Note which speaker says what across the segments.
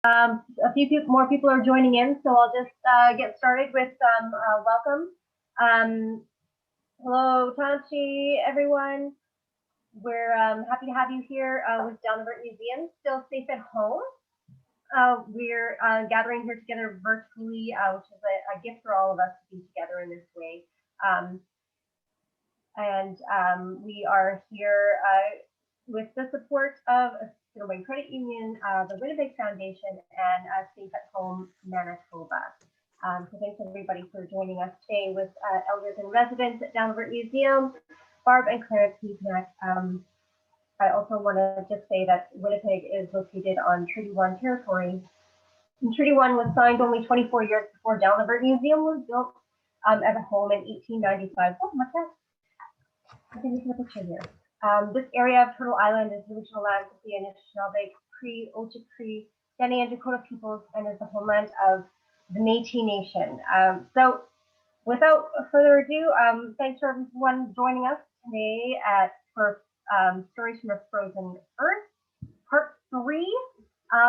Speaker 1: More people are joining in, so I'll just get started with some welcome. Hello, Tanchi, everyone. We're happy to have you here with Dalnavert Museum. Still safe at home. We're gathering here together virtually, which is a gift for all of us to be together in this way. We are here with the support of Stillway Credit Union, the Winnipeg Foundation, and Safe at Home Manitoba. So thanks everybody for joining us today with elders and residents at Dalnavert Museum, Barb and Clarence Nepinak. I also want to just say that Winnipeg is located on Treaty 1 territory. And Treaty 1 was signed only 24 years before Dalnavert Museum was built as a home in 1895. Oh, what's that? I think we can have a picture here. This area of Turtle Island is the original land of the Anishinaabe, Cree, Oji Cree, Dene, and Dakota peoples, and is the homeland of the Métis Nation. So without further ado, thanks for everyone joining us today for Stories from a Frozen Earth, Part 3.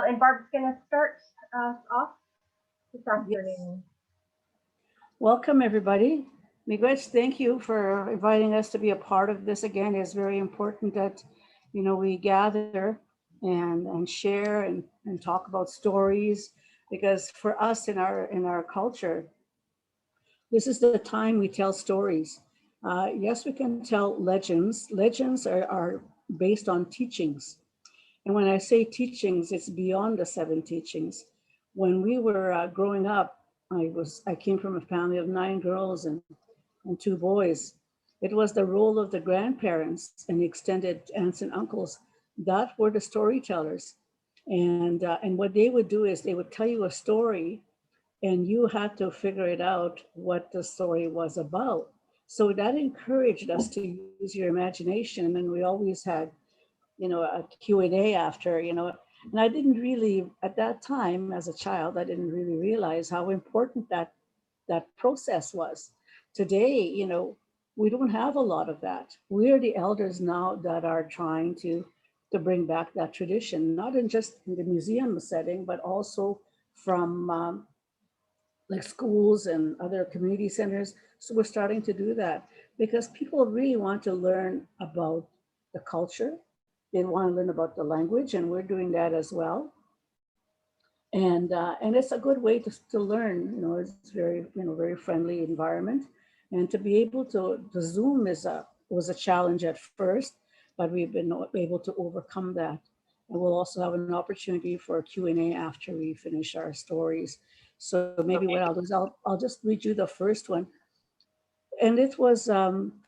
Speaker 1: And Barb's going to start off this afternoon.
Speaker 2: Welcome, everybody. Miigwech, thank you for inviting us to be a part of this. Again, it's very important that, we gather and share and talk about stories, because for us in our culture, this is the time we tell stories. Yes, we can tell legends. Legends are based on teachings. And when I say teachings, it's beyond the 7 teachings. When we were growing up, I came from a family of 9 girls and 2 boys. It was the role of the grandparents and the extended aunts and uncles that were the storytellers. And what they would do is they would tell you a story, and you had to figure it out what the story was about. So that encouraged us to use your imagination. And we always had, a Q&A after, and I didn't really, at that time as a child, I didn't really realize how important that process was. Today, we don't have a lot of that. We're the elders now that are trying to bring back that tradition, not in just in the museum setting, but also from like schools and other community centers. So we're starting to do that because people really want to learn about the culture. They want to learn about the language, and we're doing that as well. And it's a good way to learn. It's very very friendly environment, and to be able to Zoom was a challenge at first, but we've been able to overcome that. And we'll also have an opportunity for a Q&A after we finish our stories. So maybe what I'll do is I'll just read you the first one. And it was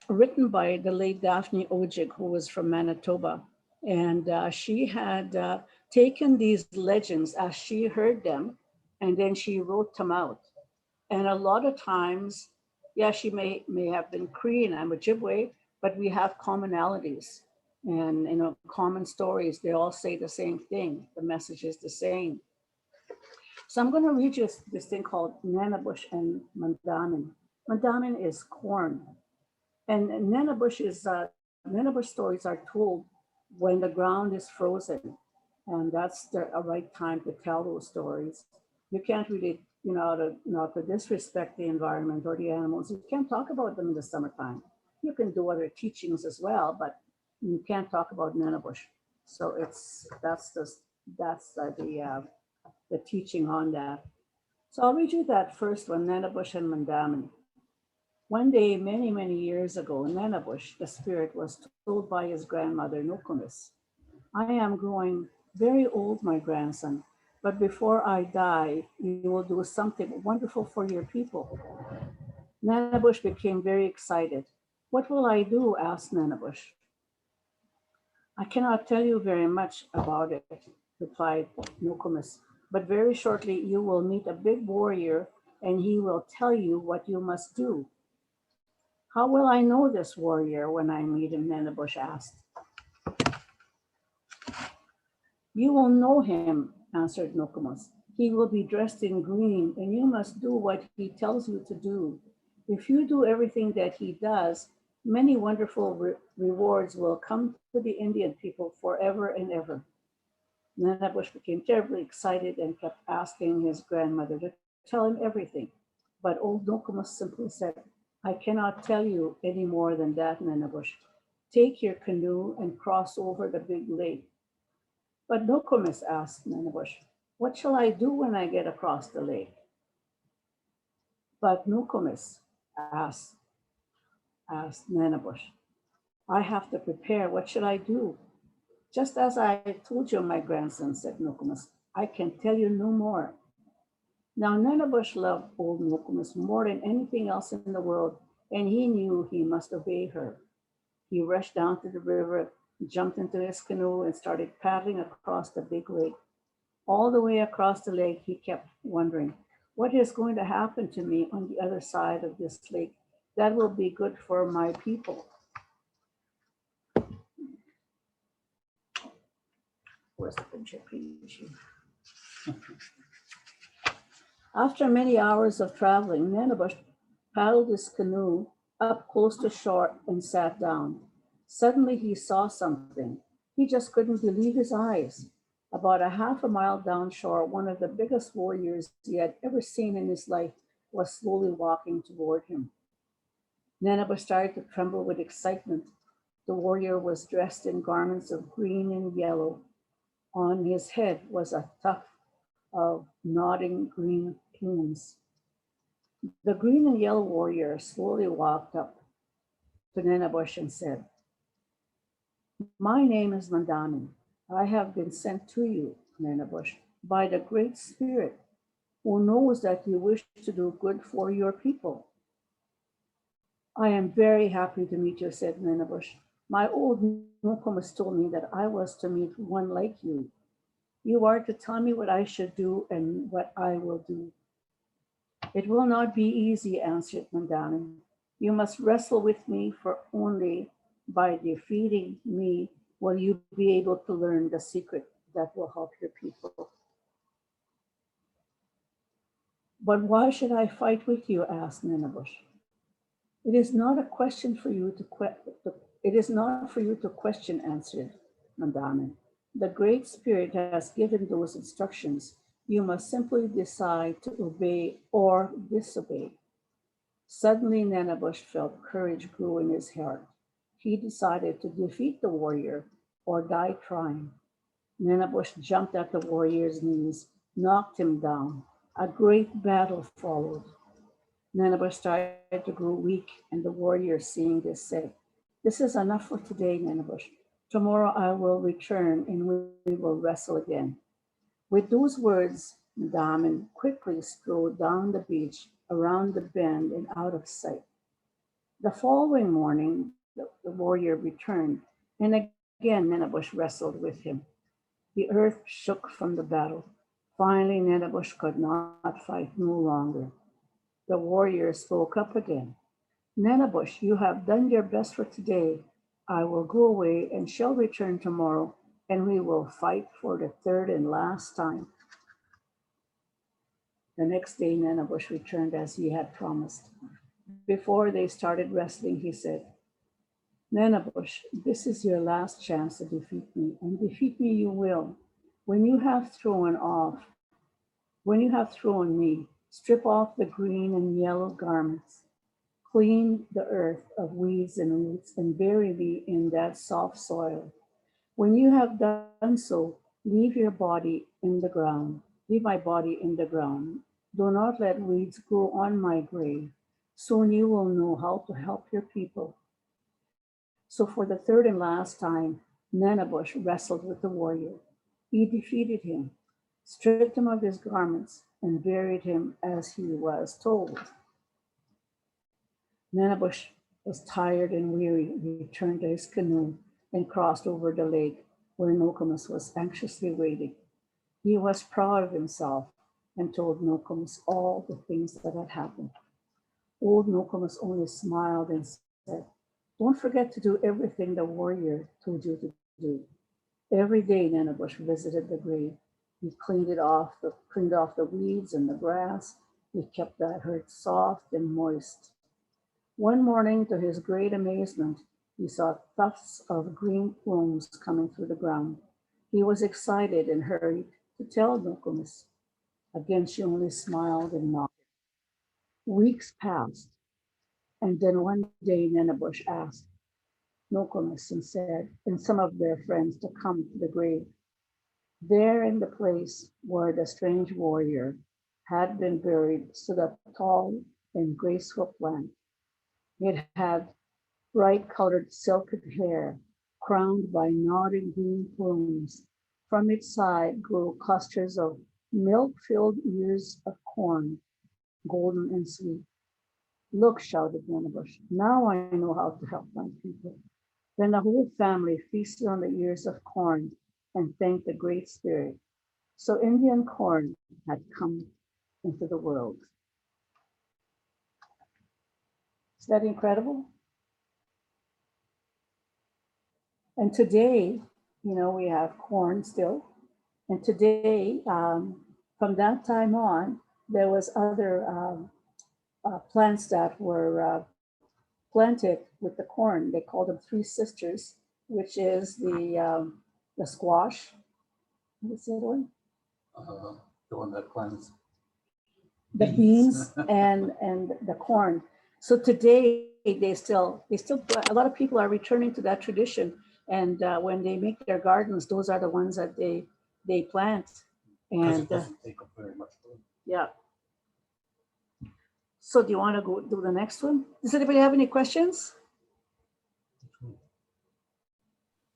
Speaker 2: written by the late Daphne Ojig, who was from Manitoba. And she had taken these legends as she heard them, and then she wrote them out. And a lot of times, yeah, she may have been Cree and I'm Ojibwe, but we have commonalities and common stories. They all say the same thing. The message is the same. So I'm going to read you this thing called Nanabush and Mondami. Mondami is corn, and Nanabush stories are told when the ground is frozen, and that's a right time to tell those stories. You can't really, to disrespect the environment or the animals. You can't talk about them in the summertime. You can do other teachings as well, but you can't talk about Nanabush. So that's the teaching on that. So I'll read you that first one, Nanabush and Mondami. One day, many, many years ago, Nanabush, the spirit, was told by his grandmother, Nokomis, I am growing very old, my grandson, but before I die, you will do something wonderful for your people. Nanabush became very excited. What will I do? Asked Nanabush. I cannot tell you very much about it, replied Nokomis, but very shortly you will meet a big warrior and he will tell you what you must do. How will I know this warrior when I meet him? Nanabush asked. You will know him, answered Nokomis. He will be dressed in green, and you must do what he tells you to do. If you do everything that he does, many wonderful rewards will come to the Indian people forever and ever. Nanabush became terribly excited and kept asking his grandmother to tell him everything. But old Nokomis simply said, I cannot tell you any more than that, Nanabush. Take your canoe and cross over the big lake. But Nokomis asked Nanabush, what shall I do when I get across the lake? But Nokomis asked Nanabush, I have to prepare. What should I do? Just as I told you, my grandson, said Nokomis, I can tell you no more. Now Nanabush loved old Nokomis more than anything else in the world, and he knew he must obey her. He rushed down to the river, jumped into his canoe, and started paddling across the big lake. All the way across the lake, he kept wondering, what is going to happen to me on the other side of this lake that will be good for my people? Where's the picture page? After many hours of traveling, Nanabush paddled his canoe up close to shore and sat down. Suddenly he saw something. He just couldn't believe his eyes. About a half a mile downshore, one of the biggest warriors he had ever seen in his life was slowly walking toward him. Nanabush started to tremble with excitement. The warrior was dressed in garments of green and yellow. On his head was a tuft of nodding green plumes. The green and yellow warrior slowly walked up to Nanabush and said, my name is Mondami. I have been sent to you, Nanabush, by the Great Spirit, who knows that you wish to do good for your people. I am very happy to meet you, said Nanabush. My old Nokomis told me that I was to meet one like you. You are to tell me what I should do and what I will do. It will not be easy, answered Mondami. You must wrestle with me, for only by defeating me will you be able to learn the secret that will help your people. But why should I fight with you? Asked Nanabush. It is not a question for you it is not for you to question, answered Mondami. The Great Spirit has given those instructions. You must simply decide to obey or disobey. Suddenly, Nanabush felt courage grew in his heart. He decided to defeat the warrior or die trying. Nanabush jumped at the warrior's knees, knocked him down. A great battle followed. Nanabush started to grow weak, and the warrior, seeing this, said, this is enough for today, Nanabush. Tomorrow I will return and we will wrestle again. With those words, Daman quickly strode down the beach, around the bend, and out of sight. The following morning, the warrior returned, and again Nanabush wrestled with him. The earth shook from the battle. Finally, Nanabush could not fight no longer. The warrior spoke up again. Nanabush, you have done your best for today. I will go away and shall return tomorrow, and we will fight for the third and last time. The next day, Nanabush returned as he had promised. Before they started wrestling, he said, Nanabush, this is your last chance to defeat me, and defeat me you will. When you have thrown off, when you have thrown me, strip off the green and yellow garments, clean the earth of weeds and roots, and bury me in that soft soil. When you have done so, leave your body in the ground. Leave my body in the ground. Do not let weeds grow on my grave. Soon you will know how to help your people. So for the third and last time, Nanabush wrestled with the warrior. He defeated him, stripped him of his garments, and buried him as he was told. Nanabush was tired and weary, returned to his canoe, and crossed over the lake where Nokomis was anxiously waiting. He was proud of himself and told Nokomis all the things that had happened. Old Nokomis only smiled and said, don't forget to do everything the warrior told you to do. Every day Nanabush visited the grave. He cleaned off the weeds and the grass. He kept the earth soft and moist. One morning, to his great amazement, he saw tufts of green plumes coming through the ground. He was excited and hurried to tell Nokomis. Again, she only smiled and nodded. Weeks passed, and then one day Nanabush asked Nokomis and some of their friends to come to the grave. There in the place where the strange warrior had been buried stood a tall and graceful plant. It had bright colored silken hair crowned by nodding green plumes. From its side grew clusters of milk-filled ears of corn, golden and sweet. Look, shouted Nanabush, now I know how to help my people. Then the whole family feasted on the ears of corn and thanked the Great Spirit. So Indian corn had come into the world. Is that incredible? And today, we have corn still. And today, from that time on, there was other plants that were planted with the corn. They called them three sisters, which is the squash. What's the other one?
Speaker 3: The one that plants
Speaker 2: the beans and the corn. So today they still a lot of people are returning to that tradition, and when they make their gardens, those are the ones that they plant.
Speaker 3: because
Speaker 2: And
Speaker 3: it doesn't take up very much room.
Speaker 2: yeah. So do you want to go do the next one? Does anybody have any questions?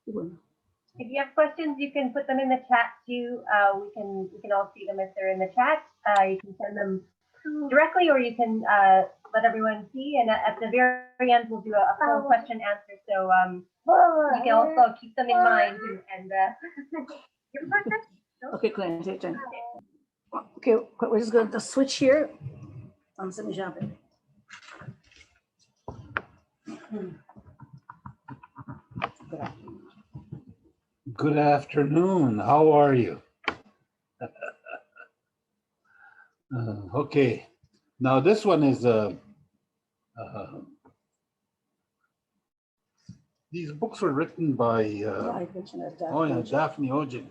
Speaker 1: If you have questions, you can put them in the chat too. We can all see them if they're in the chat. You can send them directly, or you can let everyone see. And at the very end, we'll do a full question answer. So you can also keep them in mind. And your question?
Speaker 2: Okay, Glenn, take your turn. Okay, we're just going to switch here. Let me jump in.
Speaker 3: Good afternoon. How are you? Okay. Now this one is these books were written by Daphne Ojen.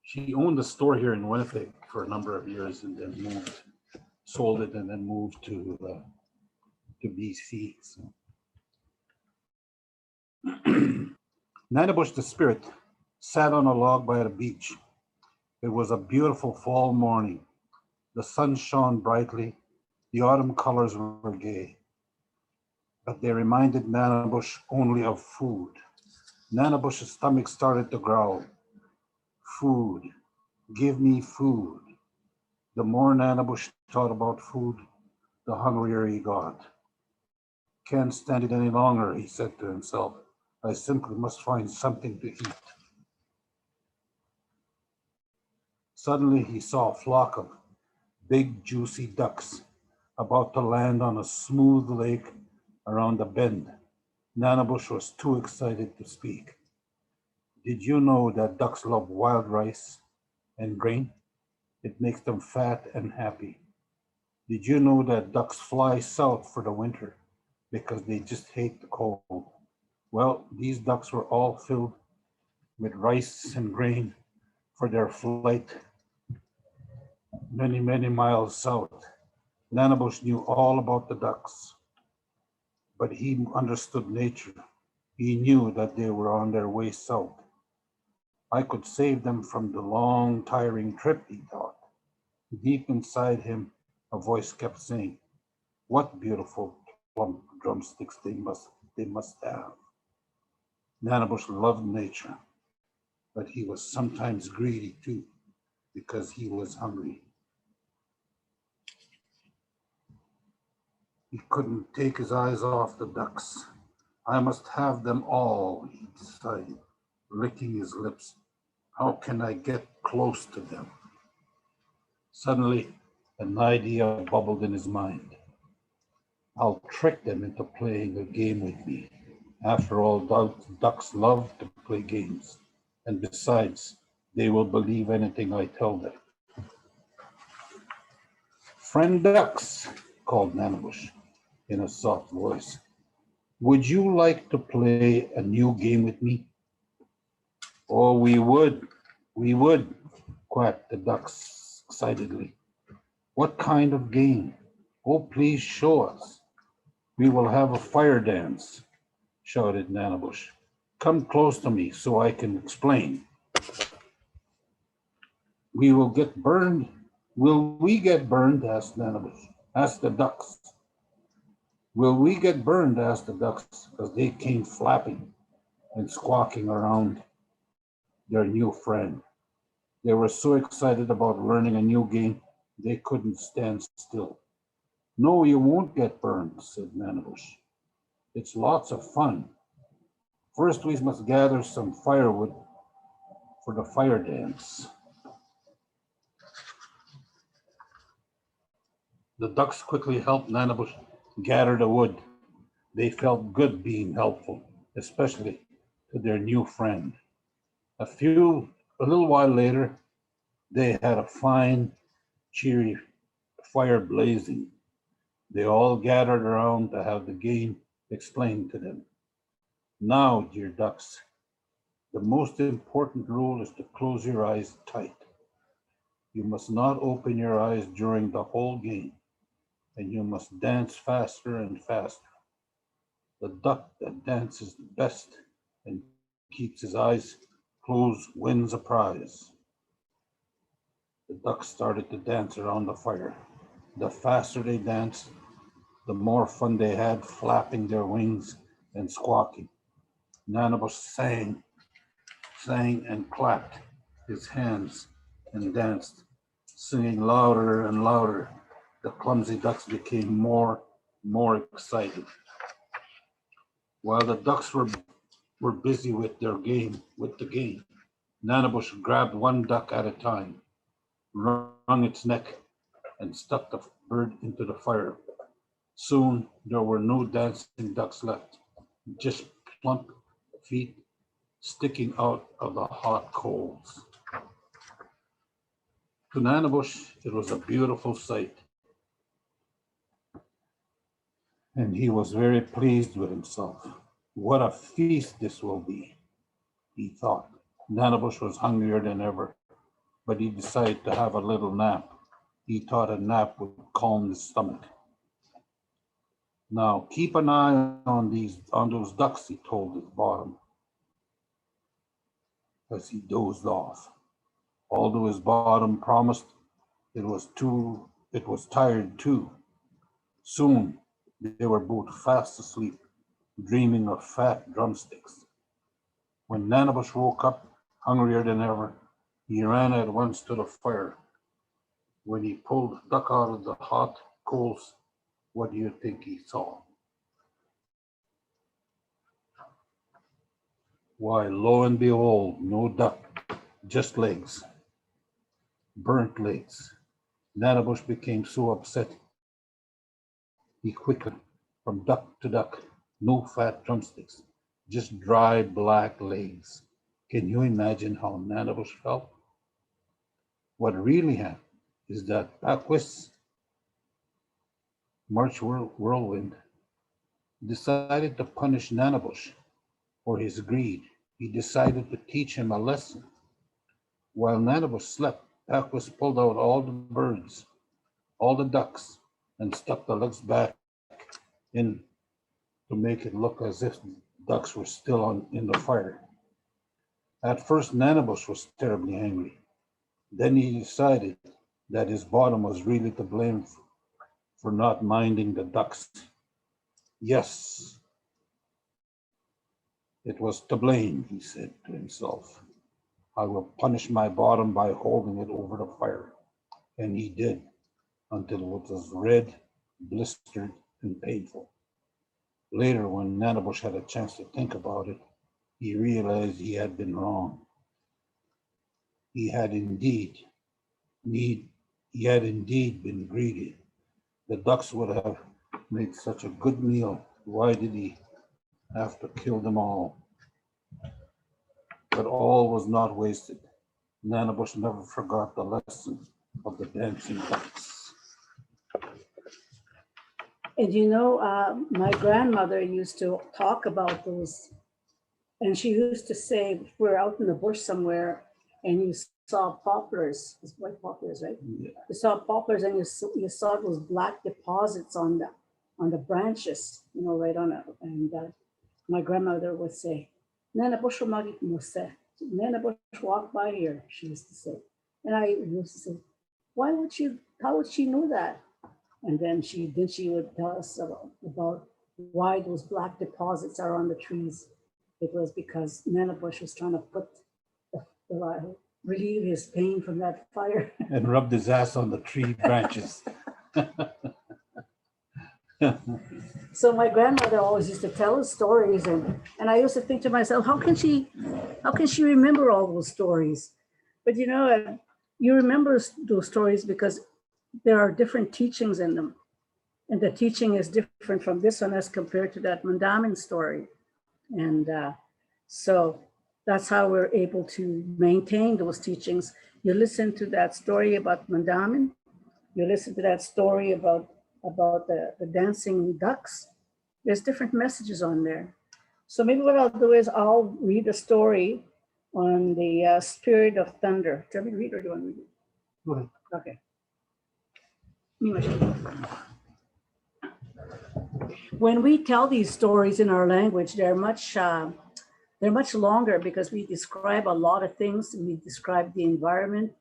Speaker 3: She owned a store here in Winnipeg for a number of years, and then sold it, and then moved to BC. So. Nanabush the spirit sat on a log by the beach. It was a beautiful fall morning. The sun shone brightly. The autumn colors were gay. But they reminded Nanabush only of food. Nanabush's stomach started to growl. Food. Give me food. The more Nanabush thought about food, the hungrier he got. Can't stand it any longer, he said to himself. I simply must find something to eat. Suddenly he saw a flock of big, juicy ducks about to land on a smooth lake around a bend. Nanabush was too excited to speak. Did you know that ducks love wild rice and grain? It makes them fat and happy. Did you know that ducks fly south for the winter because they just hate the cold? Well, these ducks were all filled with rice and grain for their flight many, many miles south. Nanabush knew all about the ducks, but he understood nature. He knew that they were on their way south. I could save them from the long, tiring trip, he thought. Deep inside him, a voice kept saying, what beautiful plump drumsticks they must have. Nanabush loved nature, but he was sometimes greedy too, because he was hungry. He couldn't take his eyes off the ducks. I must have them all, he decided, licking his lips. How can I get close to them? Suddenly, an idea bubbled in his mind. I'll trick them into playing a game with me. After all, ducks love to play games. And besides, they will believe anything I tell them. Friend ducks, called Nanabush in a soft voice. Would you like to play a new game with me? Oh, we would, quacked the ducks excitedly. What kind of game? Oh, please show us. We will have a fire dance, shouted Nanabush. Come close to me so I can explain. We will get burned. Will we get burned? Asked Nanabush. Asked the ducks. Will we get burned? Asked the ducks as they came flapping and squawking around their new friend. They were so excited about learning a new game, they couldn't stand still. No, you won't get burned, said Nanabush. It's lots of fun. First, we must gather some firewood for the fire dance. The ducks quickly helped Nanabush gather the wood. They felt good being helpful, especially to their new friend. A little while later, they had a fine, cheery fire blazing. They all gathered around to have the game explained to them. Now, dear ducks, the most important rule is to close your eyes tight. You must not open your eyes during the whole game, and you must dance faster and faster. The duck that dances the best and keeps his eyes closed wins a prize. The ducks started to dance around the fire. The faster they danced, the more fun they had flapping their wings and squawking. Nanabush sang and clapped his hands and danced, singing louder and louder. The clumsy ducks became more excited. While the ducks were busy with the game, Nanabush grabbed one duck at a time, wrung its neck, and stuck the bird into the fire. Soon there were no dancing ducks left, just plump feet sticking out of the hot coals. To Nanabush, it was a beautiful sight, and he was very pleased with himself. What a feast this will be, he thought. Nanabush was hungrier than ever, but he decided to have a little nap. He thought a nap would calm his stomach. Now keep an eye on those ducks, he told his bottom as he dozed off. Although his bottom promised, it was tired too. Soon they were both fast asleep, dreaming of fat drumsticks. When Nanabush woke up, hungrier than ever, he ran at once to the fire. When he pulled the duck out of the hot coals, what do you think he saw? Why, lo and behold, no duck, just legs, burnt legs. Nanabush became so upset, he quickly, from duck to duck, no fat drumsticks, just dry black legs. Can you imagine how Nanabush felt? What really happened is that Paquis, March Whirlwind, decided to punish Nanabush for his greed. He decided to teach him a lesson. While Nanabush slept, Paquis pulled out all the birds, all the ducks, and stuck the legs back in to make it look as if ducks were still in the fire. At first, Nanabush was terribly angry. Then he decided that his bottom was really to blame for not minding the ducks. Yes, it was to blame, he said to himself. I will punish my bottom by holding it over the fire. And he did, until it was red, blistered, and painful. Later, when Nanabush had a chance to think about it, he realized he had been wrong. He had indeed been greedy. The ducks would have made such a good meal. Why did he have to kill them all? But all was not wasted. Nanabush never forgot the lesson of the dancing ducks.
Speaker 2: And my grandmother used to talk about those And she used to say, if we're out in the bush somewhere and you saw poplars, it's white poplars, right?
Speaker 3: Yeah.
Speaker 2: You saw poplars and you saw those black deposits on the branches, you know, right on it. And my grandmother would say, Nanabush Nanabush walk by here, she used to say. And I used to say, how would she know that? And then she would tell us about why those black deposits are on the trees. It was because Nanabush was trying to relieve his pain from that fire.
Speaker 3: And rubbed his ass on the tree branches.
Speaker 2: So my grandmother always used to tell us stories, and I used to think to myself, how can she remember all those stories? But you know, you remember those stories because there are different teachings in them, and the teaching is different from this one as compared to that Mondami story, and so that's how we're able to maintain those teachings. You listen to that story about Mondami, you listen to that story about the dancing ducks. There's different messages on there. So maybe what I'll do is I'll read a story on the spirit of thunder. Do you want me to read or do you want me to read?
Speaker 3: Go ahead.
Speaker 2: Okay. Me, Michelle. When we tell these stories in our language, they're much longer because we describe a lot of things. We describe the environment,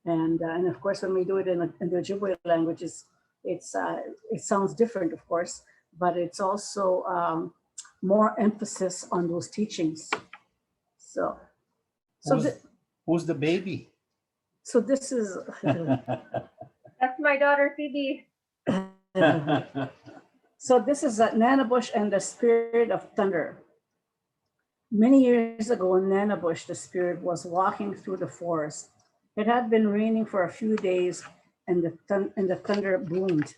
Speaker 2: and of course, when we do it in the Ojibwe languages, it sounds different, of course, but it's also more emphasis on those teachings. So
Speaker 3: Who's the baby?
Speaker 2: So this is.
Speaker 1: That's my daughter, Phoebe.
Speaker 2: So this is Nanabush and the Spirit of Thunder. Many years ago in Nanabush, the spirit was walking through the forest. It had been raining for a few days and the thunder boomed.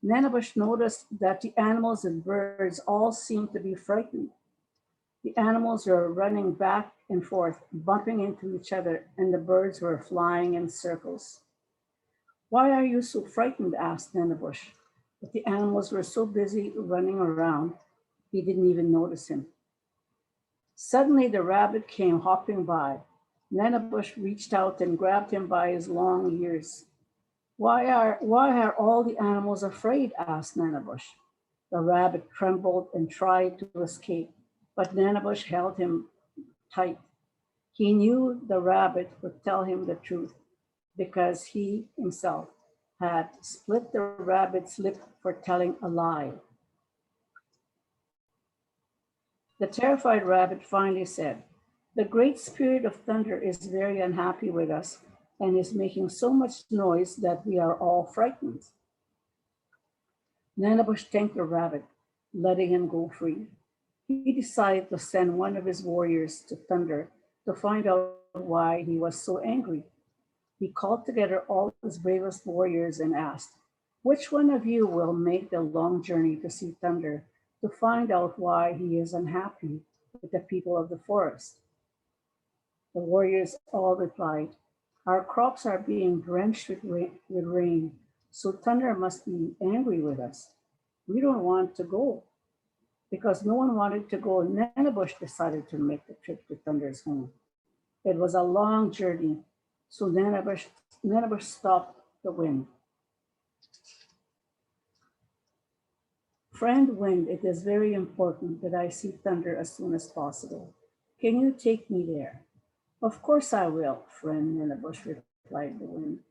Speaker 2: Nanabush noticed that the animals and birds all seemed to be frightened. The animals were running back and forth, bumping into each other, and the birds were flying in circles. Why are you so frightened? Asked Nanabush. But the animals were so busy running around, he didn't even notice him. Suddenly the rabbit came hopping by. Nanabush reached out and grabbed him by his long ears. Why are all the animals afraid? Asked Nanabush. The rabbit trembled and tried to escape, but Nanabush held him tight. He knew the rabbit would tell him the truth because he himself had split the rabbit's lip for telling a lie. The terrified rabbit finally said, "The great spirit of thunder is very unhappy with us and is making so much noise that we are all frightened." Nanabush thanked the rabbit, letting him go free. He decided to send one of his warriors to Thunder to find out why he was so angry. He called together all his bravest warriors and asked, "Which one of you will make the long journey to see Thunder to find out why he is unhappy with the people of the forest?" The warriors all replied, "Our crops are being drenched with rain, so Thunder must be angry with us. We don't want to go." Because no one wanted to go, Nanabush decided to make the trip to Thunder's home. It was a long journey, so Nanabush stopped the wind. "Friend Wind, it is very important that I see Thunder as soon as possible. Can you take me there?" "Of course I will," friend Nanabush replied the wind.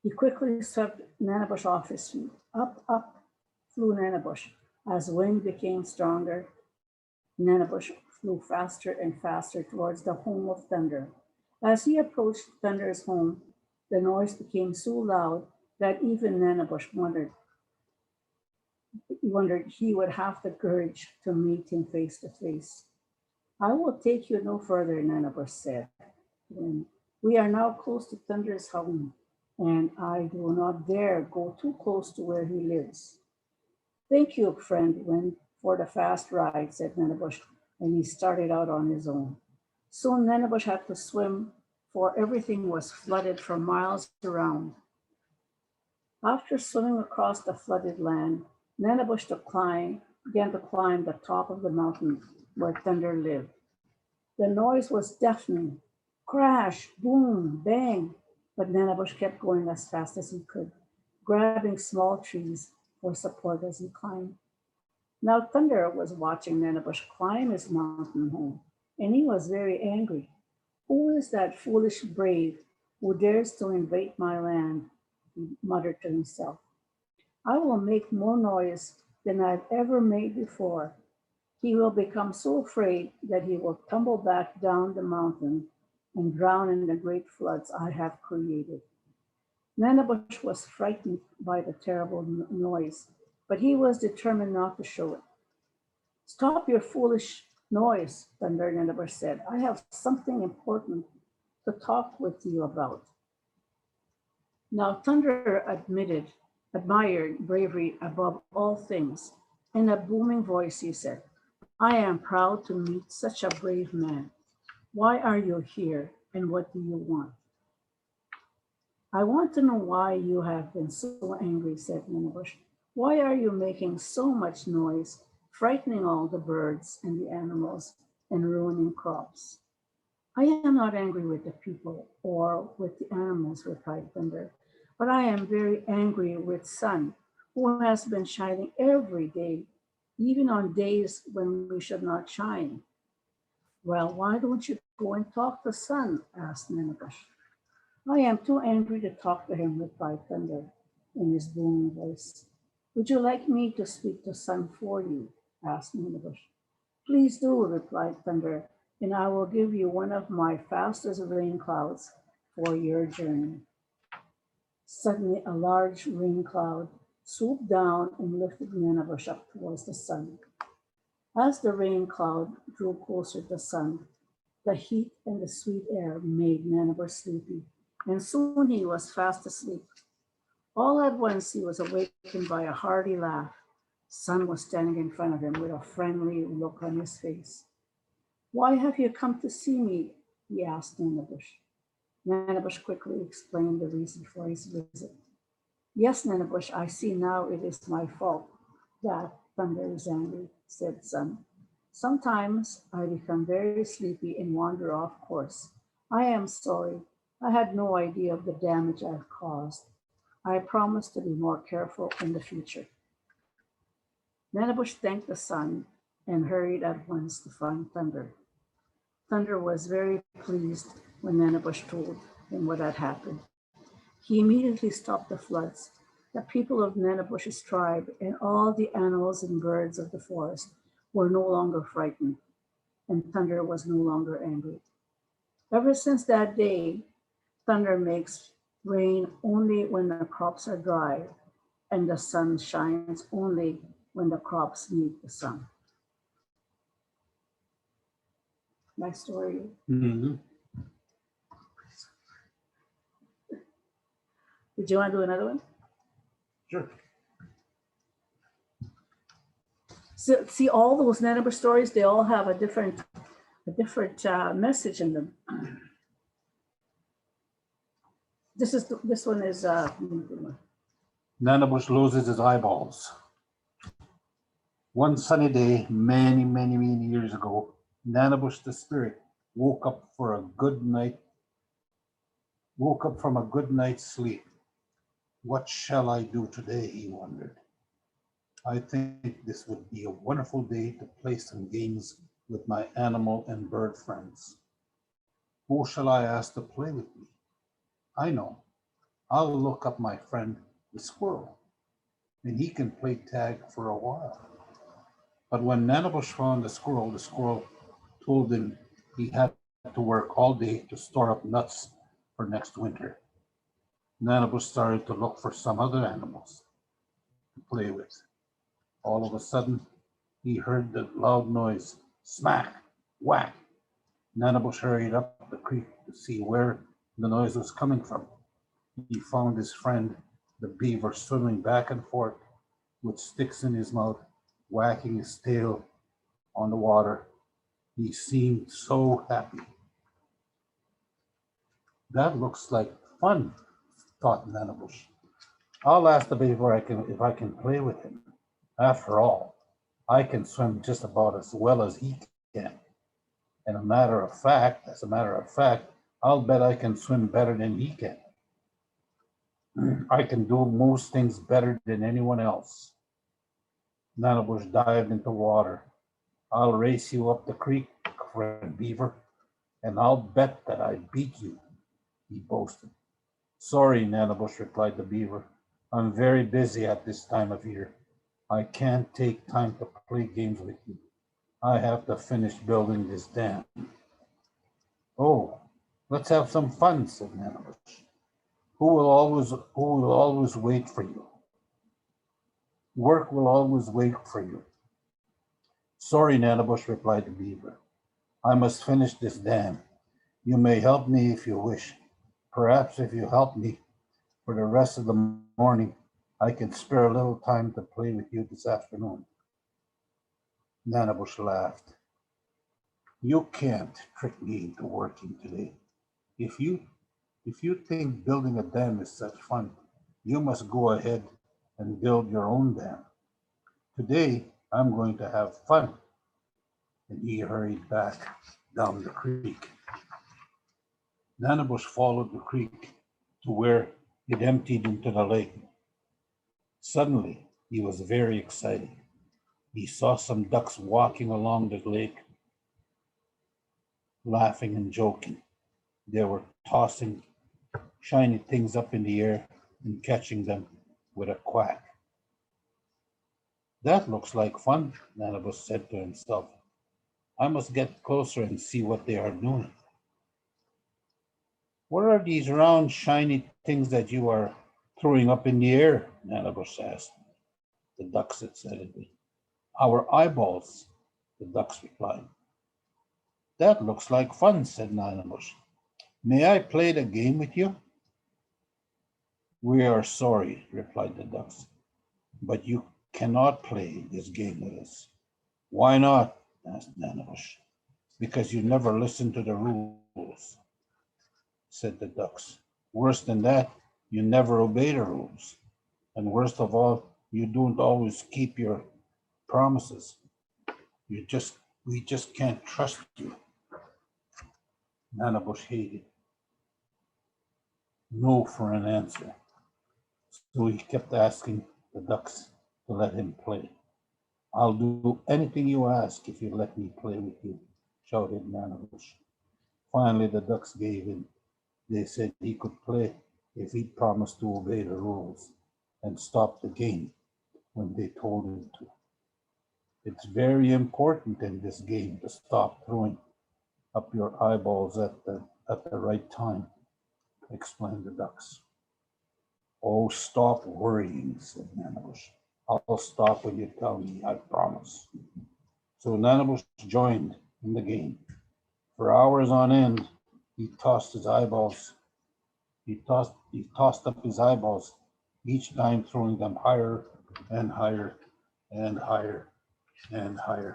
Speaker 2: He quickly swept Nanabush off his feet. Up flew Nanabush. As wind became stronger, Nanabush flew faster and faster towards the home of Thunder. As he approached Thunder's home, the noise became so loud that even Nanabush wondered he would have the courage to meet him face to face. "I will take you no further," Nanabush said. "We are now close to Thunder's home, and I do not dare go too close to where he lives." "Thank you, friend Wind, for the fast ride," said Nanabush, and he started out on his own. Soon Nanabush had to swim, for everything was flooded for miles around. After swimming across the flooded land, Nanabush began to climb the top of the mountain. where Thunder lived. The noise was deafening. Crash, boom, bang. But Nanabush kept going as fast as he could, grabbing small trees for support as he climbed. Now Thunder was watching Nanabush climb his mountain home, and he was very angry. Who is that foolish brave who dares to invade my land? He muttered to himself. I will make more noise than I've ever made before. He will become so afraid that he will tumble back down the mountain and drown in the great floods I have created. Nanabush was frightened by the terrible noise, but he was determined not to show it. Stop your foolish noise, Thunder, Nanabush said. I have something important to talk with you about. Now Thunder admired bravery above all things. In a booming voice, he said, I am proud to meet such a brave man. Why are you here and what do you want? I want to know why you have been so angry, said Nanabush. Why are you making so much noise, frightening all the birds and the animals and ruining crops? I am not angry with the people or with the animals, replied Thunder, but I am very angry with Sun, who has been shining every day, even on days when we should not shine. Well, why don't you go and talk to Sun? Asked Nanabush. I am too angry to talk to him, replied Thunder in his booming voice. Would you like me to speak to Sun for you? Asked Nanabush. Please do, replied Thunder, and I will give you one of my fastest rain clouds for your journey. Suddenly, a large rain cloud swooped down and lifted Nanabush up towards the sun. As the rain cloud drew closer to the sun, the heat and the sweet air made Nanabush sleepy, and soon he was fast asleep. All at once, he was awakened by a hearty laugh. Sun was standing in front of him with a friendly look on his face. Why have you come to see me? He asked Nanabush. Nanabush quickly explained the reason for his visit. Yes, Nanabush, I see now it is my fault that Thunder is angry, said Sun. Sometimes I become very sleepy and wander off course. I am sorry. I had no idea of the damage I've caused. I promise to be more careful in the future. Nanabush thanked the Sun and hurried at once to find Thunder. Thunder was very pleased when Nanabush told him what had happened. He immediately stopped the floods. The people of Nanabush's tribe and all the animals and birds of the forest were no longer frightened, and Thunder was no longer angry. Ever since that day, Thunder makes rain only when the crops are dry, and the sun shines only when the crops need the sun. My story.
Speaker 3: Mhm.
Speaker 2: Did you want to do another one?
Speaker 3: Sure.
Speaker 2: So, see, all those Nanabush stories, they all have a different message in them. This one is
Speaker 3: Nanabush loses his eyeballs. One sunny day, many, many, many years ago, Nanabush the spirit woke up from a good night's sleep. What shall I do today? He wondered. I think this would be a wonderful day to play some games with my animal and bird friends. Who shall I ask to play with me? I know. I'll look up my friend, the squirrel, and he can play tag for a while. But when Nanabush found the squirrel told him he had to work all day to store up nuts for next winter. Nanabush started to look for some other animals to play with. All of a sudden, he heard the loud noise, smack, whack. Nanabush hurried up the creek to see where the noise was coming from. He found his friend, the beaver, swimming back and forth with sticks in his mouth, whacking his tail on the water. He seemed so happy. That looks like fun, thought Nanabush. I'll ask the beaver if I can play with him. After all, I can swim just about as well as he can. And as a matter of fact, I'll bet I can swim better than he can. I can do most things better than anyone else. Nanabush dived into water. I'll race you up the creek, friend Beaver, and I'll bet that I beat you, he boasted. Sorry, Nanabush, replied the beaver. I'm very busy at this time of year. I can't take time to play games with you. I have to finish building this dam. Oh, let's have some fun, said Nanabush. Who will always wait for you? Work will always wait for you. Sorry, Nanabush, replied the beaver. I must finish this dam. You may help me if you wish. Perhaps if you help me for the rest of the morning, I can spare a little time to play with you this afternoon. Nanabush laughed. You can't trick me into working today. If you think building a dam is such fun, you must go ahead and build your own dam. Today, I'm going to have fun. And he hurried back down the creek. Nanabush followed the creek to where it emptied into the lake. Suddenly, he was very excited. He saw some ducks walking along the lake, laughing and joking. They were tossing shiny things up in the air and catching them with a quack. That looks like fun, Nanabush said to himself. I must get closer and see what they are doing. What are these round, shiny things that you are throwing up in the air? Nanabush asked. The ducks excitedly. Our eyeballs, the ducks replied. That looks like fun, said Nanabush. May I play the game with you? We are sorry, replied the ducks, but you cannot play this game with us. Why not? Asked Nanabush. Because you never listen to the rules, said the ducks. Worse than that, you never obey the rules. And worst of all, you don't always keep your promises. We just can't trust you. Nanabush hated no for an answer. So he kept asking the ducks to let him play. I'll do anything you ask if you let me play with you, shouted Nanabush. Finally, the ducks gave in. They said he could play if he promised to obey the rules and stop the game when they told him to. It's very important in this game to stop throwing up your eyeballs at the right time, explained the ducks. Oh, stop worrying, said Nanabush. I'll stop when you tell me, I promise. So Nanabush joined in the game. For hours on end, he tossed his eyeballs. He tossed up his eyeballs, each time throwing them higher and higher and higher and higher.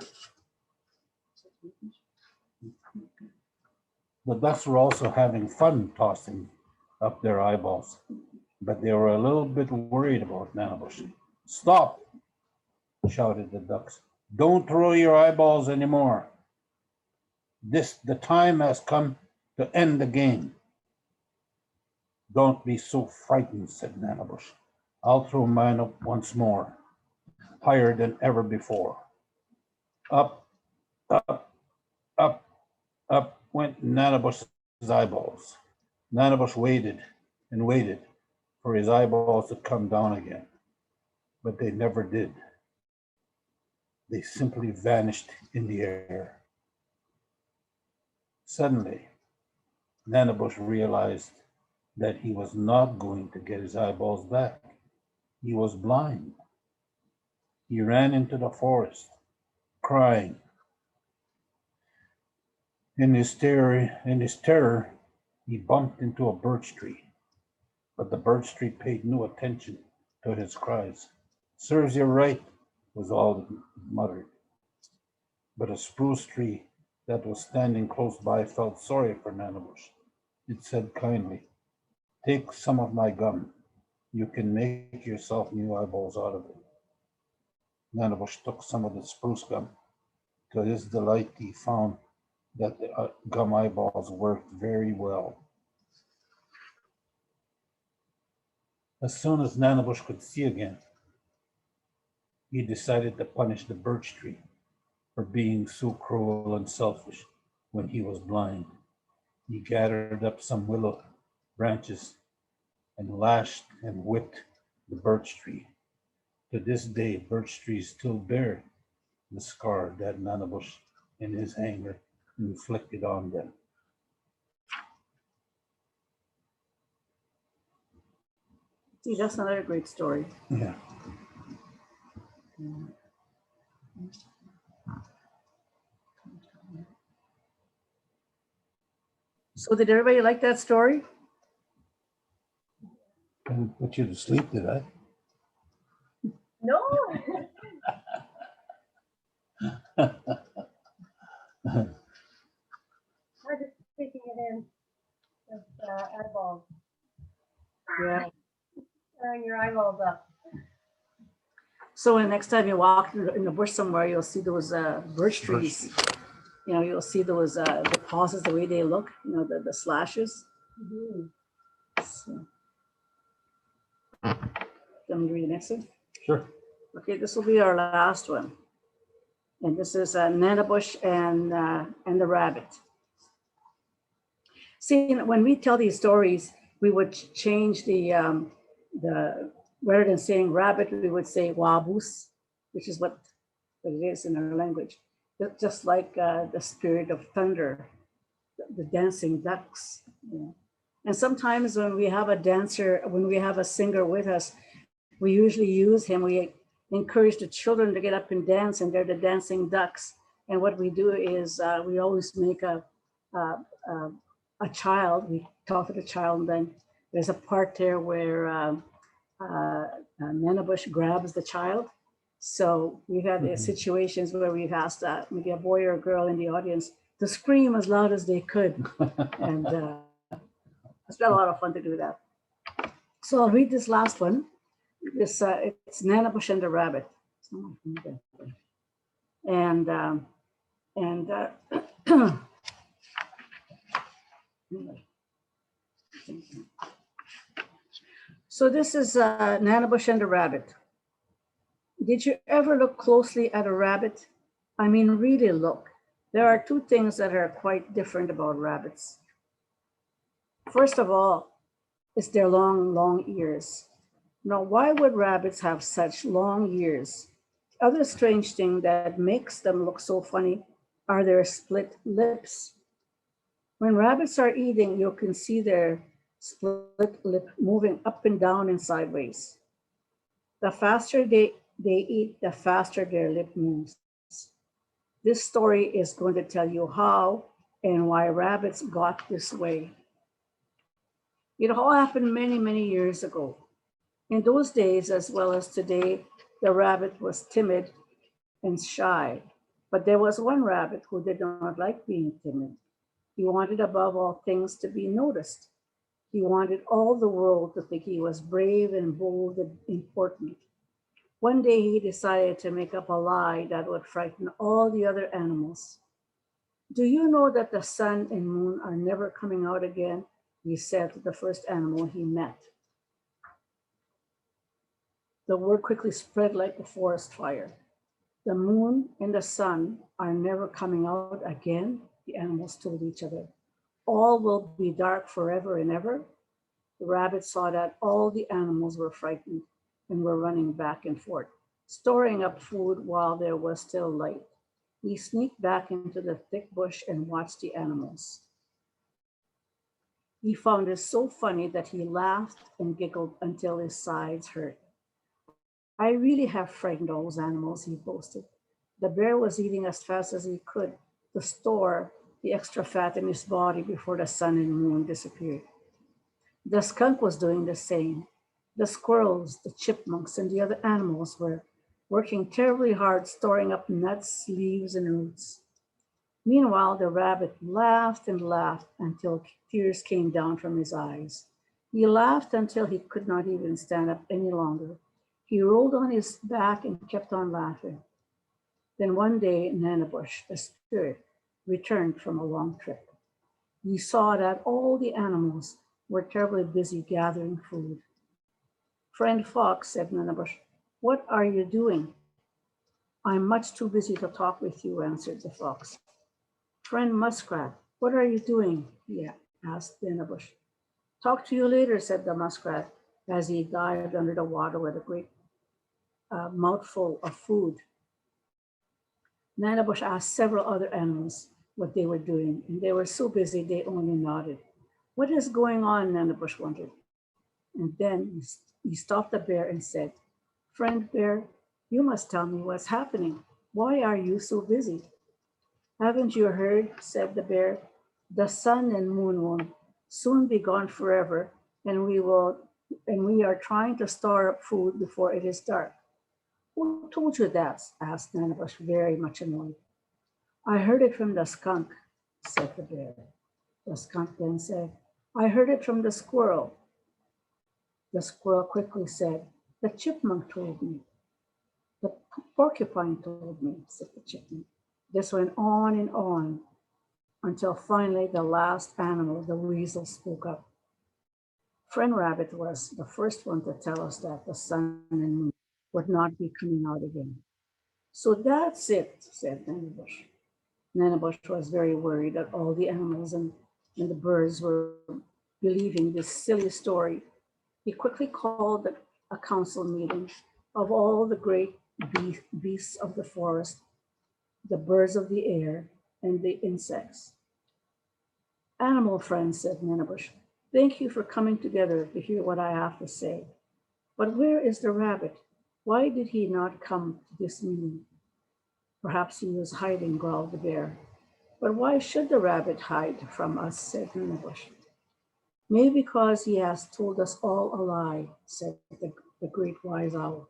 Speaker 3: The ducks were also having fun tossing up their eyeballs, but they were a little bit worried about Nanabush. Stop, shouted the ducks. Don't throw your eyeballs anymore. The time has come to end the game. Don't be so frightened, said Nanabush. I'll throw mine up once more, higher than ever before. Up, up, up, up went Nanabush's eyeballs. Nanabush waited and waited for his eyeballs to come down again, but they never did. They simply vanished in the air. Suddenly, Nanabush realized that he was not going to get his eyeballs back. He was blind. He ran into the forest, crying. In his terror, he bumped into a birch tree, but the birch tree paid no attention to his cries. Serves you right, was all he muttered. But a spruce tree that was standing close by felt sorry for Nanabush. It said kindly, take some of my gum. You can make yourself new eyeballs out of it. Nanabush took some of the spruce gum To his delight, he found that the gum eyeballs worked very well. As soon as Nanabush could see again, he decided to punish the birch tree for being so cruel and selfish when he was blind. He gathered up some willow branches and lashed and whipped the birch tree. To this day, birch trees still bear the scar that Nanabush, in his anger, inflicted on them.
Speaker 2: See, that's another great story.
Speaker 3: Yeah.
Speaker 2: So did everybody like that story?
Speaker 3: I didn't put you to sleep, did I?
Speaker 1: No. I'm just taking it in. Just eyeballs.
Speaker 2: Yeah.
Speaker 1: Tearing your eyeballs up.
Speaker 2: So when next time you walk in the bush somewhere, you'll see those birch trees. You know, you'll see those deposits, the way they look, you know, the slashes.
Speaker 1: Mhm.
Speaker 2: So, let me read the next one.
Speaker 3: Sure.
Speaker 2: Okay, this will be our last one. And this is Nanabush and the rabbit. See, when we tell these stories, we would change the rather than saying rabbit, we would say wabus, which is what it is in our language. Just like the spirit of thunder, the dancing ducks. You know. And sometimes when we have a dancer, when we have a singer with us, we usually use him. We encourage the children to get up and dance, and they're the dancing ducks. And what we do is we always make a child. We talk to the child, and then there's a part there where Nanabush grabs the child. So we've had situations where we've asked maybe a boy or a girl in the audience to scream as loud as they could. And it's been a lot of fun to do that. So I'll read this last one. It's Nanabush and the rabbit. And so this is Nanabush and the rabbit. Did you ever look closely at a rabbit? I mean, really look. There are two things that are quite different about rabbits. First of all, it's their long, long ears. Now, why would rabbits have such long ears? The other strange thing that makes them look so funny are their split lips. When rabbits are eating, you can see their split lip moving up and down and sideways. The faster they eat, the faster their lip moves. This story is going to tell you how and why rabbits got this way. It all happened many, many years ago. In those days, as well as today, the rabbit was timid and shy. But there was one rabbit who did not like being timid. He wanted above all things to be noticed. He wanted all the world to think he was brave and bold and important. One day he decided to make up a lie that would frighten all the other animals. Do you know that the sun and moon are never coming out again? He said to the first animal he met. The word quickly spread like a forest fire. The moon and the sun are never coming out again, the animals told each other. All will be dark forever and ever. The rabbit saw that all the animals were frightened and were running back and forth, storing up food while there was still light. He sneaked back into the thick bush and watched the animals. He found it so funny that he laughed and giggled until his sides hurt. I really have frightened all those animals, he boasted. The bear was eating as fast as he could to store the extra fat in his body before the sun and moon disappeared. The skunk was doing the same. The squirrels, the chipmunks, and the other animals were working terribly hard storing up nuts, leaves, and roots. Meanwhile, the rabbit laughed and laughed until tears came down from his eyes. He laughed until he could not even stand up any longer. He rolled on his back and kept on laughing. Then one day, Nanabush, the spirit, returned from a long trip. He saw that all the animals were terribly busy gathering food. Friend Fox, said Nanabush, what are you doing? I'm much too busy to talk with you, answered the fox. Friend Muskrat, what are you doing? He asked Nanabush. Talk to you later, said the muskrat, as he dived under the water with a great mouthful of food. Nanabush asked several other animals what they were doing, and they were so busy they only nodded. What is going on? Nanabush wondered. And then he stopped the bear and said, Friend Bear, you must tell me what's happening. Why are you so busy? Haven't you heard, said the bear, the sun and moon will soon be gone forever, and we are trying to store up food before it is dark. Who told you that? Asked Nanabush, very much annoyed. I heard it from the skunk, said the bear. The skunk then said, I heard it from the squirrel. The squirrel quickly said, the chipmunk told me. The porcupine told me, said the chipmunk. This went on and on until finally the last animal, the weasel, spoke up. Friend Rabbit was the first one to tell us that the sun and moon would not be coming out again. So that's it, said Nanabush. Nanabush was very worried that all the animals and the birds were believing this silly story. He quickly called a council meeting of all the great beasts of the forest, the birds of the air, and the insects. Animal friends, said Nanabush, thank you for coming together to hear what I have to say. But where is the rabbit? Why did he not come to this meeting? Perhaps he was hiding, growled the bear. But why should the rabbit hide from us, said Nanabush. Maybe because he has told us all a lie, said the great wise owl.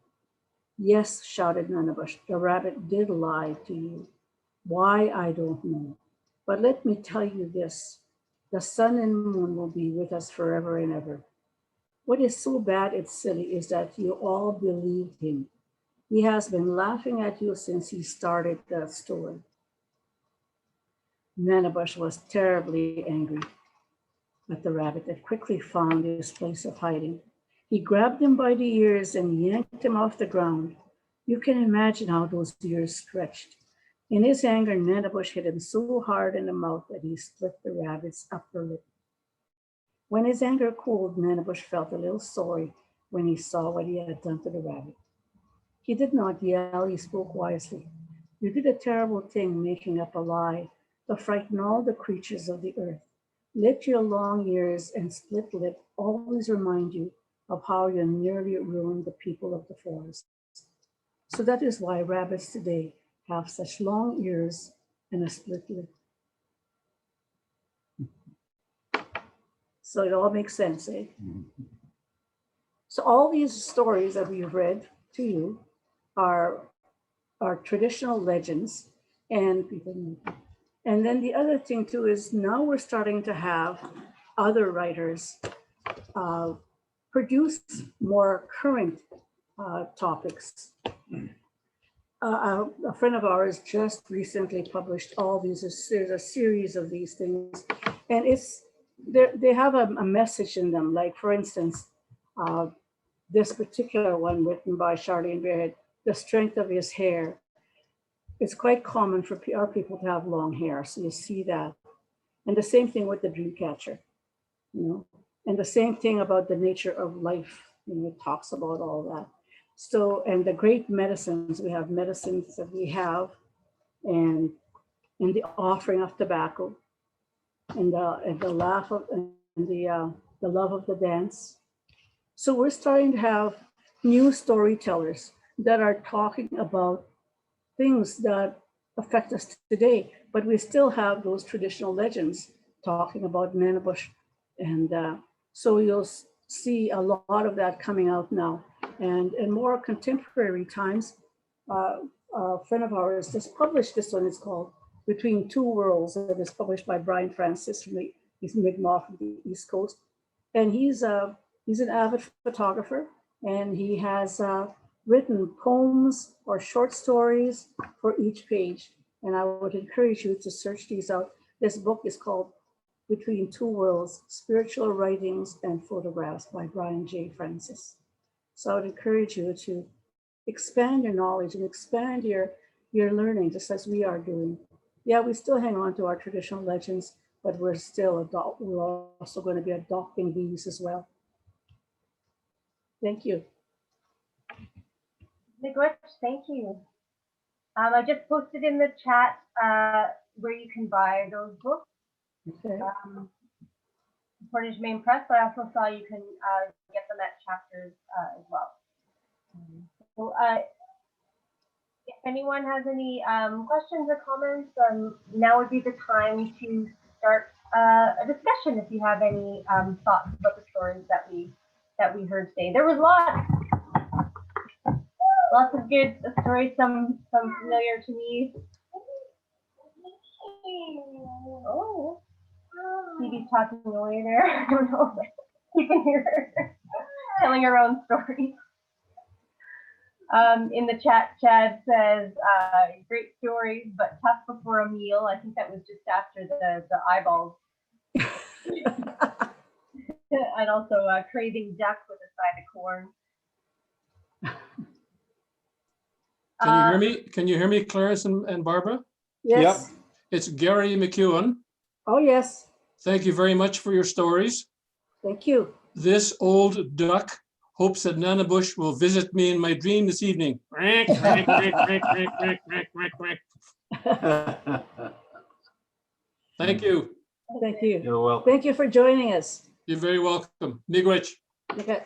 Speaker 2: Yes, shouted Nanabush, the rabbit did lie to you. Why, I don't know. But let me tell you this, the sun and moon will be with us forever and ever. What is so bad it's silly is that you all believed him. He has been laughing at you since he started that story. Nanabush was terribly angry at the rabbit that quickly found his place of hiding. He grabbed him by the ears and yanked him off the ground. You can imagine how those ears stretched. In his anger, Nanabush hit him so hard in the mouth that he split the rabbit's upper lip. When his anger cooled, Nanabush felt a little sorry when he saw what he had done to the rabbit. He did not yell, he spoke wisely. You did a terrible thing making up a lie to frighten all the creatures of the earth. Let your long ears and split lip always remind you of how you nearly ruined the people of the forest. So that is why rabbits today have such long ears and a split lip. So it all makes sense, eh? So all these stories that we've read to you are traditional legends, and people know. And then the other thing too is now we're starting to have other writers produce more current topics. A friend of ours just recently published all these. There's a series of these things, and they have a message in them. Like for instance, this particular one written by Charlene Baird, "The Strength of His Hair." It's quite common for our people to have long hair, so you see that. And the same thing with the dream catcher, and the same thing about the nature of life, it talks about all that. So, and the great medicines, we have medicines that we have, and the offering of tobacco, and the laugh of, and the love of the dance. So we're starting to have new storytellers that are talking about things that affect us today, but we still have those traditional legends talking about Nanabush. And so you'll see a lot of that coming out now. And in more contemporary times, a friend of ours just published this one. It's called Between Two Worlds. It is published by Brian Francis. He's Mi'kmaq from the East Coast. And he's an avid photographer, and he has written poems or short stories for each page. And I would encourage you to search these out. This book is called Between Two Worlds, Spiritual Writings and Photographs by Brian J. Francis. So I would encourage you to expand your knowledge and expand your learning, just as we are doing. Yeah, we still hang on to our traditional legends, but we're also going to be adopting these as well. Thank you.
Speaker 1: Miigwech, thank you. I just posted in the chat where you can buy those books.
Speaker 2: Okay.
Speaker 1: Portage Main Press, but I also saw you can get them at Chapters as well. So if anyone has any questions or comments, now would be the time to start a discussion if you have any thoughts about the stories that we heard today. There was lots of good stories, some familiar to me. Oh, Phoebe's talking away there. I don't know. You can hear her telling her own story. In the chat, Chad says, great stories, but tough before a meal. I think that was just after the eyeballs. And also craving duck with a side of corn.
Speaker 4: Can you hear me? Can you hear me, Clarence and Barbara?
Speaker 2: Yes.
Speaker 3: Yep.
Speaker 4: It's Gary McEwen.
Speaker 2: Oh, yes.
Speaker 4: Thank you very much for your stories.
Speaker 2: Thank you.
Speaker 4: This old duck hopes that Nanabush will visit me in my dream this evening. Thank you.
Speaker 2: Thank you.
Speaker 3: You're welcome.
Speaker 2: Thank you for joining us.
Speaker 4: You're very welcome. Miigwech.
Speaker 2: Okay.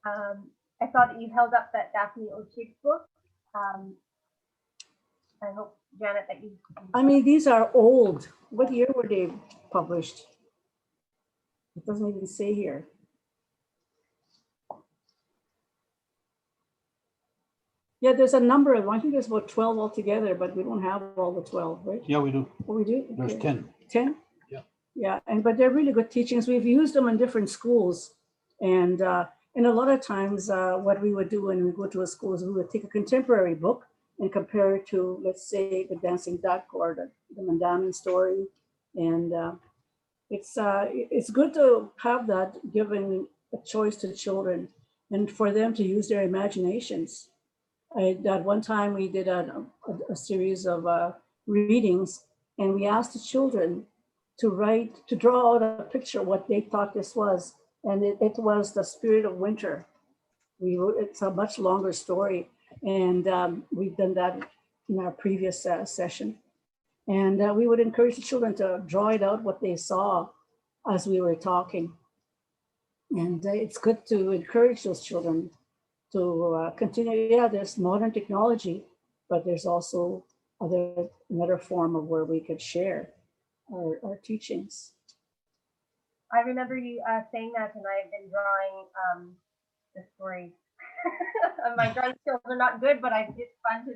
Speaker 1: I saw that you held up that Daphne O'Chig's book. I hope, Janet, that you.
Speaker 2: I mean, these are old. What year were they published? It doesn't even say here. Yeah, there's a number of them. I think there's about 12 altogether, but we don't have all the 12, right?
Speaker 3: Yeah, we do.
Speaker 2: Oh, we do?
Speaker 3: There's
Speaker 2: Okay.
Speaker 3: 10.
Speaker 2: 10?
Speaker 3: Yeah.
Speaker 2: Yeah, but they're really good teachings. We've used them in different schools. And a lot of times what we would do when we go to a school is we would take a contemporary book and compare it to, let's say, the Dancing Duck or the Mondami story. And it's good to have that, giving a choice to children and for them to use their imaginations. At one time we did a series of readings, and we asked the children to draw out a picture of what they thought this was. And it was the Spirit of Winter. It's a much longer story. And we've done that in our previous session. And we would encourage the children to draw it out what they saw as we were talking. And it's good to encourage those children to continue. Yeah, there's modern technology, but there's also another form of where we could share our teachings.
Speaker 1: I remember you saying that, and I've been drawing the story. My drawing skills are not good, but it's fun to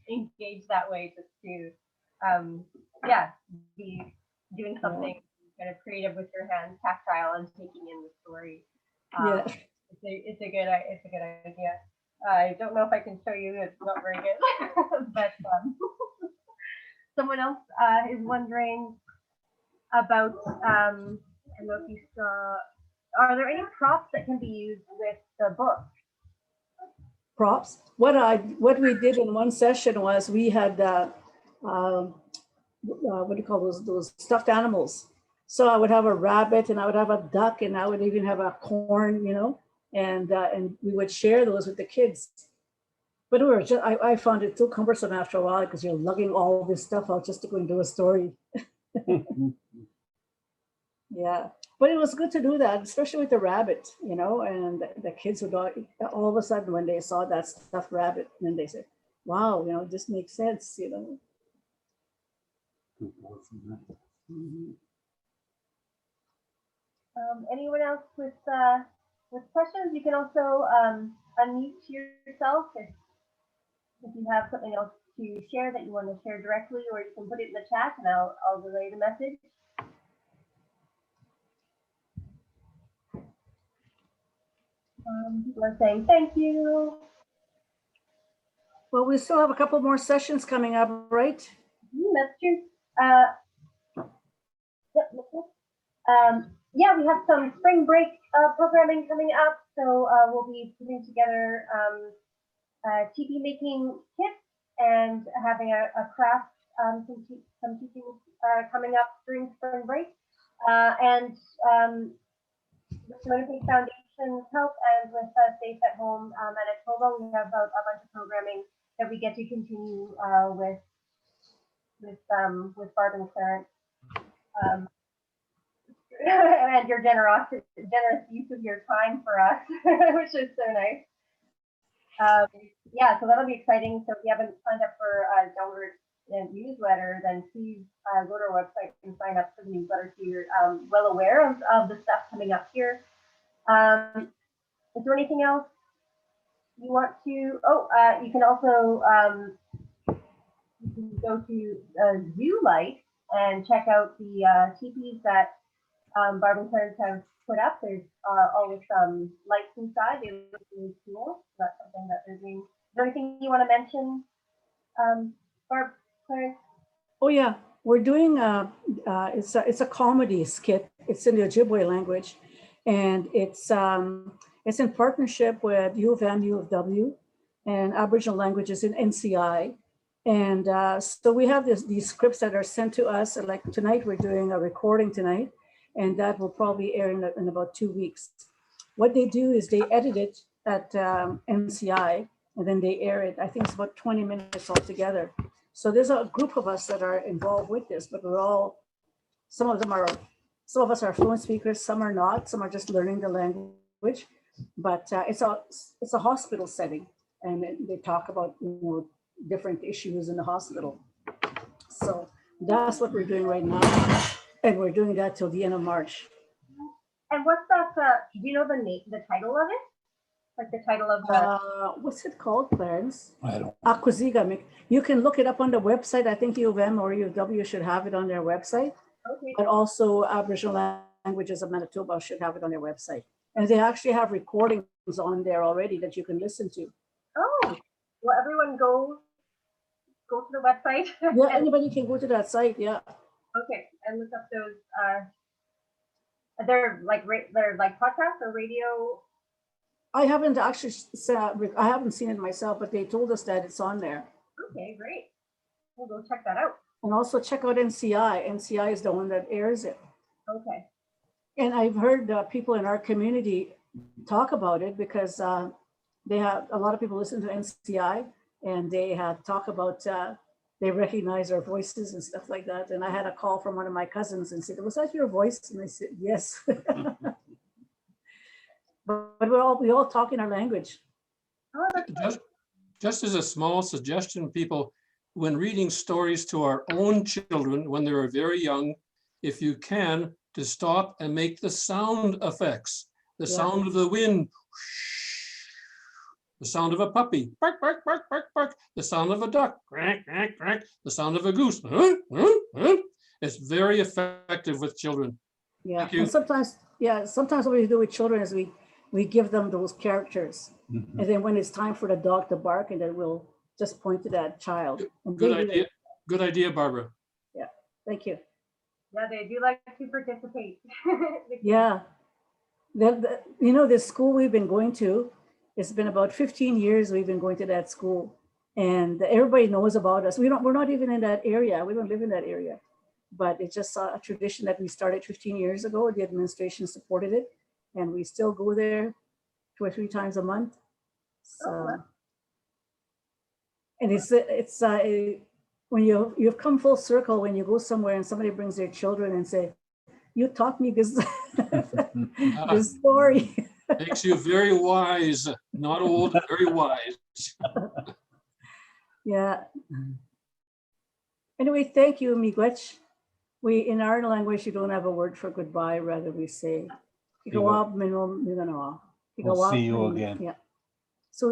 Speaker 1: engage that way, just to be doing something kind of creative with your hands, tactile, and taking in the story.
Speaker 2: Yeah.
Speaker 1: It's a good idea. I don't know if I can show you. It's not very good, but someone else is wondering about. I don't know if you saw. Are there any props that can be used with the book?
Speaker 2: Props. What we did in one session was we had what do you call those stuffed animals. So I would have a rabbit, and I would have a duck, and I would even have a corn, and we would share those with the kids. But I found it too cumbersome after a while because you're lugging all this stuff out just to go and do a story. Yeah, but it was good to do that, especially with the rabbit, and the kids would all of a sudden when they saw that stuffed rabbit, then they said, wow, this makes sense, Mm-hmm.
Speaker 1: Anyone else with questions? You can also unmute yourself if you have something else to share that you want to share directly, or you can put it in the chat and I'll relay the message. People are saying thank you.
Speaker 2: Well, we still have a couple more sessions coming up, right?
Speaker 1: That's true. Yep, that's it. Yeah, we have some spring break programming coming up. So we'll be putting together TV making kits and having a craft, some teaching coming up during spring break. And with the Winnipeg Foundation's help and with Safe at Home Manitoba, we have a bunch of programming that we get to continue with Barb and Clarence. And your generous use of your time for us, which is so nice. Yeah, so that'll be exciting. So if you haven't signed up for Downward newsletter, then please go to our website and sign up for the newsletter so you're well aware of the stuff coming up here. Is there anything else you want to? Oh, you can also you can go to Zoo Light and check out the teepees that Barb and Clarence have put up. There's always some lights inside. They look really cool. So that's something that they're doing. Is there anything you want to mention, Barb, Clarence?
Speaker 2: Oh yeah, we're doing it's a comedy skit. It's in the Ojibwe language, and it's in partnership with U of M, U of W, and Aboriginal Languages in NCI. And so we have these scripts that are sent to us. And like tonight, we're doing a recording tonight, and that will probably air in about 2 weeks. What they do is they edit it at NCI, and then they air it. I think it's about 20 minutes altogether. So there's a group of us that are involved with this, but some of us are fluent speakers, some are not, some are just learning the language. But it's a hospital setting, and they talk about different issues in the hospital. So that's what we're doing right now, and we're doing that till the end of March.
Speaker 1: And what's that? Do you know the title of it? Like the title of the.
Speaker 2: What's it called, Clarence?
Speaker 3: I don't.
Speaker 2: Akwaziga. You can look it up on the website. I think U of M or U of W should have it on their website.
Speaker 1: Okay.
Speaker 2: But also Aboriginal Languages of Manitoba should have it on their website. And they actually have recordings on there already that you can listen to.
Speaker 1: Oh, well, everyone go to the website.
Speaker 2: Yeah, anybody can go to that site. Yeah.
Speaker 1: Okay, and look up those. They're like podcasts or radio.
Speaker 2: I haven't actually I haven't seen it myself, but they told us that it's on there.
Speaker 1: Okay, great. We'll go check that out.
Speaker 2: And also check out NCI. NCI is the one that airs it.
Speaker 1: Okay.
Speaker 2: And I've heard people in our community talk about it because they have a lot of people listen to NCI, and they have talk about they recognize our voices and stuff like that. And I had a call from one of my cousins and said, "Was that your voice?" And I said, "Yes." But we all talk in our language.
Speaker 1: Oh, that's
Speaker 4: Just as a small suggestion, people, when reading stories to our own children when they are very young, if you can, to stop and make the sound effects, the sound of the wind, the sound of a puppy, bark, bark, bark, bark, bark, the sound of a duck, quack, quack, quack, the sound of a goose. It's very effective with children.
Speaker 2: Yeah, and sometimes what we do with children is we give them those characters. Mm-hmm. And then when it's time for the dog to bark, and then we'll just point to that child. And
Speaker 4: good idea. Good idea, Barbara.
Speaker 2: Yeah, thank you.
Speaker 1: Yeah, they do like to participate.
Speaker 2: Yeah. The school we've been going to, it's been about 15 years we've been going to that school. And everybody knows about us. We're not even in that area. We don't live in that area. But it's just a tradition that we started 15 years ago. The administration supported it, and we still go there 2 or 3 times a month. So, and it's when you've come full circle when you go somewhere and somebody brings their children and say, "You taught me this this story."
Speaker 4: Makes you very wise, not old, very wise.
Speaker 2: Yeah. Anyway, thank you, Miigwech. In our language, you don't have a word for goodbye. Rather, we say,
Speaker 3: We'll see you again.
Speaker 2: Yeah. So